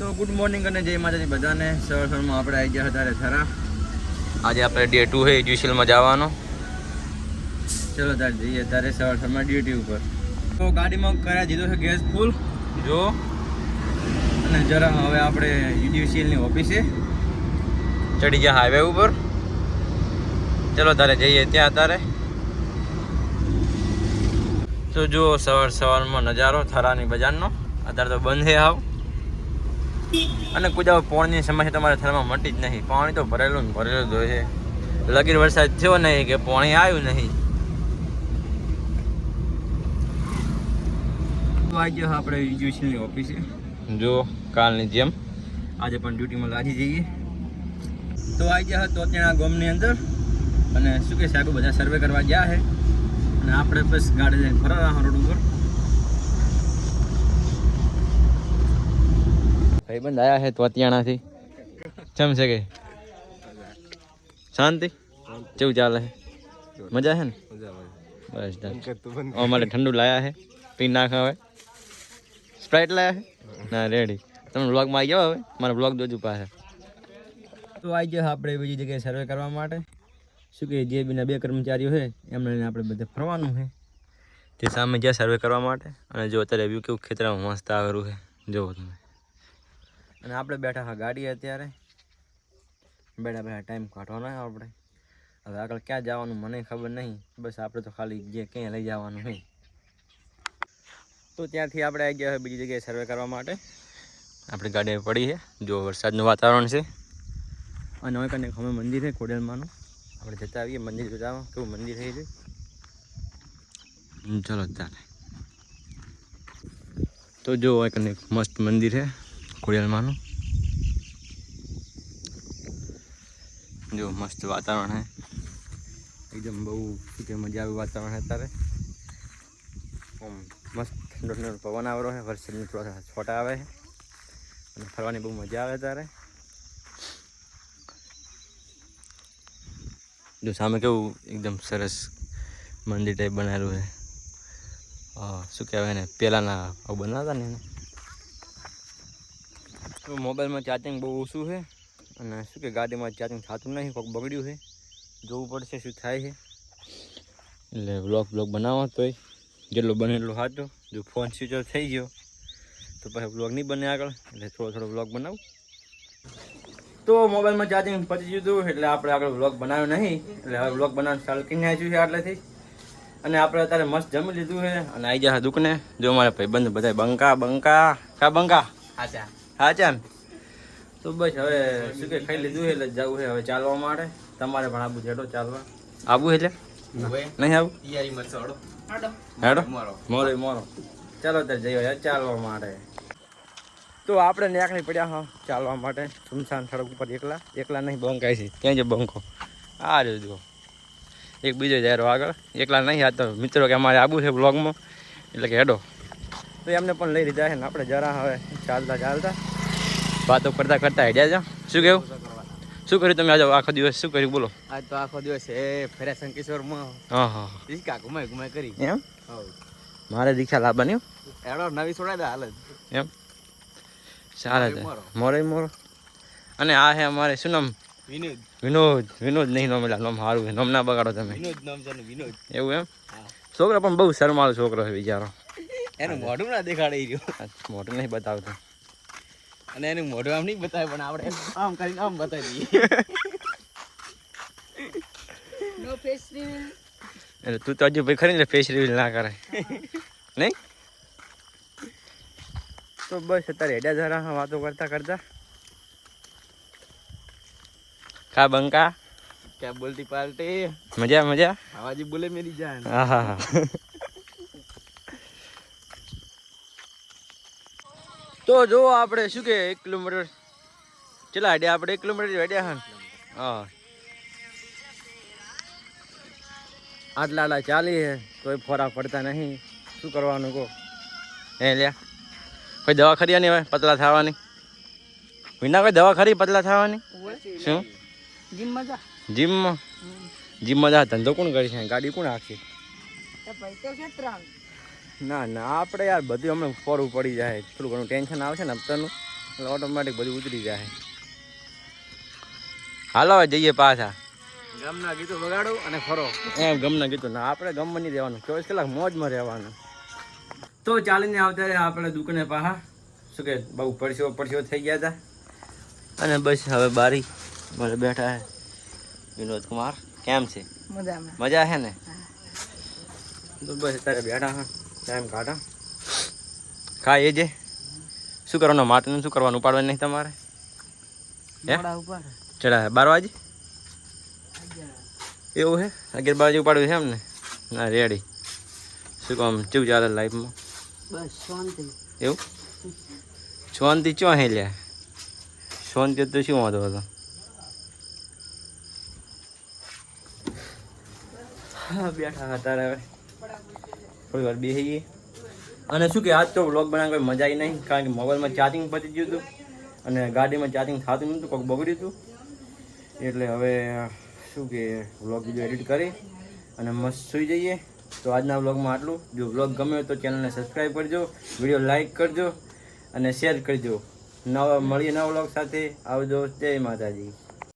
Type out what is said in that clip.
તો good morning અને જય માતાજી બધાને. સવારમાં આપણે આવી ગયા હતા થરા. આજે આપણે ડે 2 છે જ્યુશલમાં જવાનો. ચલો તારે જઈએ તારે સવારમાં ડ્યુટી ઉપર. તો ગાડીમાં કરાવી દીધો છે ગેસ ફૂલ જો. અને જરા હવે આપણે યુડીસીએલની ઓફિસે ચડી ગયા હાઈવે ઉપર. ચલો તારે જઈએ ત્યાં તારે. તો જુઓ સવારમાં નજારો થરાની બજારનો. અત્યારે તો બંધ છે હાવ. અને કુદાવ પાણીની સમસ્યા તમારે થરમાં મટી જ નહીં. પાણી તો ભરેલું જ હોય છે. લગીર વરસાદ થયો નહીં કે પાણી આવ્યું નહીં. આવી ગયો આપણે યુજીસીની ઓફિસે. જો કાલની જેમ આજે પણ ડ્યુટીમાં લાગી જઈએ. તો આવી ગયા તો ત્યાં ગામની અંદર. અને શું કે સાહેબ બધા સર્વે કરવા ગયા છે. અને આપણે બસ ગાડી લઈને ફરવા રોડ ઉપર. ભાઈબંધ આવ્યા છે તોતિયાણાથી. કેમ છે કે શાંતિ કેવું ચાલે છે? મજા છે ને? બસ અમારે ઠંડુ લાયા છે પી નાખા. હવે સ્પ્રાઇટ લાયા છે ના રેડી. તમે બ્લોગમાં આવી જાઓ. હવે મારા બ્લોગ દોજુ પાસે. તો આવી જાઓ આપણે બીજી જગ્યાએ સર્વે કરવા માટે. શું કે જે બીના 2 કર્મચારીઓ છે એમને લઈને આપણે બધે ફરવાનું છે. તે સામે જ્યાં સર્વે કરવા માટે. અને જો અત્યારે વ્યૂ કેવું ખેતરામાં મસ્ત આવેલું છે જુઓ તમે. અને આપણે બેઠા હા ગાડી અત્યારે બેઠા ટાઈમ કાઢવાનો હોય આપણે. હવે આગળ ક્યાં જવાનું મને ખબર નહીં. બસ આપણે તો ખાલી જે ક્યાં લઈ જવાનું હોય. તો ત્યાંથી આપણે આવી ગયા બીજી જગ્યાએ સર્વે કરવા માટે. આપણી ગાડી પડી છે જો વરસાદનું વાતાવરણ છે. અને હવે કને અમે મંદિર છે ખોડિયારમાંનું. આપણે જતા આવીએ મંદિર જોતા કેવું મંદિર થઈ છે. ચલો ચાલે. તો જો હોય કને મસ્ત મંદિર છે ખોડિયારમાંનું. જો મસ્ત વાતાવરણ હે એકદમ બહુ કે મજા આવે વાતાવરણ છે અત્યારે. મસ્ત ઠંડો ઠંડો પવન આવરો છે. વરસાદની થોડા છોટા આવે છે. અને ફરવાની બહુ મજા આવે ત્યારે. જો સામે કેવું એકદમ સરસ મંદિર ટાઈપ બનાવેલું છે. શું કહેવાય ને પહેલાંના આવું બનાવતા ને એને. તો મોબાઈલમાં ચાર્જિંગ બહુ ઓછું છે. અને શું કે ગાડીમાં ચાર્જિંગ થતું નહીં. કોઈક બગડ્યું છે જોવું પડશે શું થાય છે. એટલે બ્લોગ બનાવો તોય જેટલો બને એટલો સાચો. જો ફોન સ્વિચ ઓફ થઈ ગયો તો પછી બ્લોગ નહીં બને આગળ. એટલે થોડો બ્લોગ બનાવું. તો મોબાઈલમાં ચાર્જિંગ પતી ગયું એટલે આપણે આગળ બ્લોગ બનાવ્યો નહીં. એટલે હવે બ્લોગ બનાવવાનું ચાલુ કરીને આવ્યું છે આટલેથી. અને આપણે અત્યારે મસ્ત જમી લીધું છે. અને આવી જાય દુકાને. જો મારા ભાઈબંધ બધા બંકા હા ચામ. તો બસ હવે શું કે ખાઈ લીધું છે એટલે જવું છે હવે ચાલવા માટે. તમારે પણ આવું છે ચાલવા આવું એટલે નહીં આવું હેડો મોરો ચાલો ત્યારે જઈએ ચાલવા માટે. તો આપણે નેકળી પડ્યા હા ચાલવા માટે સુમસાન સડક ઉપર. એકલા નહીં બંકાય છે. ક્યાં છે બંકો? આ જો જુઓ એક બીજો જાયરો આગળ. એકલા નહીં આ તો મિત્રો કે અમારે આવું છે બ્લોગમાં એટલે કે હેડો. તો એમને પણ લઈ લીધા છે ને આપણે જરા હવે ચાલતા વાતો કરતા હેડ્યા જાઓ. શું કેવું? શું કર્યું તમે આજે આખો દિવસ? શું કર્યું બોલો? આજ તો આખો દિવસ ફેરા શંકેશ્વરમાં રિક્ષા ઘુમાઈ કરી એમ. મારે રિક્ષા લાવવાની એડો નવી છોડાય દે હાલ એમ સારા છે. મોરો અને આ હે અમારે શું નામ? વિનોદ નહીં નામ. એટલે નામ સારું છે. નામ ના બગાડો તમે. વિનોદ એવું એમ. છોકરો પણ બહુ શરમાળો છોકરો છે બિચારો. એનું મોઢું ના દેખાડે રહ્યો. મોઢું નહીં બતાવતો. અને એનું મોઢું આમ નહીં બતાવે પણ આપણે આમ કરીને આમ બતાવી દઈએ. નો ફેસ રિવીલ. એટલે તું તો હજુ ભાઈ ખરી ને ફેસ રિવીલ ના કરે નહીં. તો બસ અત્યારે હેડ્યા જરા વાતો કરતા કા બંકા क्या बोलती पार्टी મજા आवाज बोले मेरी जान. હા. તો જો આપણે શું કે 1 કિલોમીટર ચલા હેડ્યા. આપણે 1 કિલોમીટર હેડ્યા હા. આટલા ચાલી છે તોય ફોરા પડતા નહીં. શું કરવાનું કહો? લ્યા કોઈ દવા ખરી નહીં હવે પતલા થવાની? વિના કોઈ દવા ખરી પતલા થવાની? શું જીમમાં જા ધંધો કોણ કરી છે? ગાડી કોણ હાંકશે? ના આપણે યાર બધું હમણાં ફોરવું પડી જાય. થોડું ઘણું ટેન્શન આવે છે ને હપ્તાનું. એટલે ઓટોમેટિક બધું ઉતરી જાય. હાલો હવે જઈએ પાછા. ગામના ગીતો બગાડો અને ફરો. એમ ગમના ગીતો ના, આપણે ગમમાં નહીં રહેવાનું, 24 કલાક મોજમાં રહેવાનું. તો ચાલીને આવતા રહ્યા આપણે દુકાને પાહા. શું કે બહુ પડશો થઈ ગયા હતા. અને બસ હવે બારી મારે બેઠા હે વિનોદ કુમાર. કેમ છે? મજા છે ને? તો બસ અત્યારે બેઠા હા, ટાઈમ કાઢા. ખાઈએ જે શું કરવાનું, માટનું શું કરવાનું, ઉપાડવાનું નહીં તમારે? હે ચડા 12 વાગે એવું હે? 11 વાગે ઉપાડવું છે એમ ને? ના રેડી. શું કામ કેવું ચાલે લાઈફમાં? બસ શાંતિ. એવું શાંતિ ચો હે લ્યા? શાંતિ તો શું વાંધો હતો? હા બેઠા હતા હવે થોડી વાર બેસીએ. અને શું કે આજ તો વ્લોગ બનાવવા કોઈ મજા આવી નહીં, કારણ કે મોબાઈલમાં ચાર્જિંગ પતી ગયું હતું અને ગાડીમાં ચાર્જિંગ થતું નહોતું, કોઈક બગડ્યું હતું. એટલે હવે શું કે વ્લોગ વિડીયો એડિટ કરી અને મસ્ત સૂઈ જઈએ. તો આજના વ્લોગમાં આટલું. જો વ્લોગ ગમ્યો તો ચેનલને સબસ્ક્રાઈબ કરજો, વિડીયો લાઈક કરજો અને શેર કરજો. મળીએ નવા વ્લોગ સાથે. આવજો. જય માતાજી.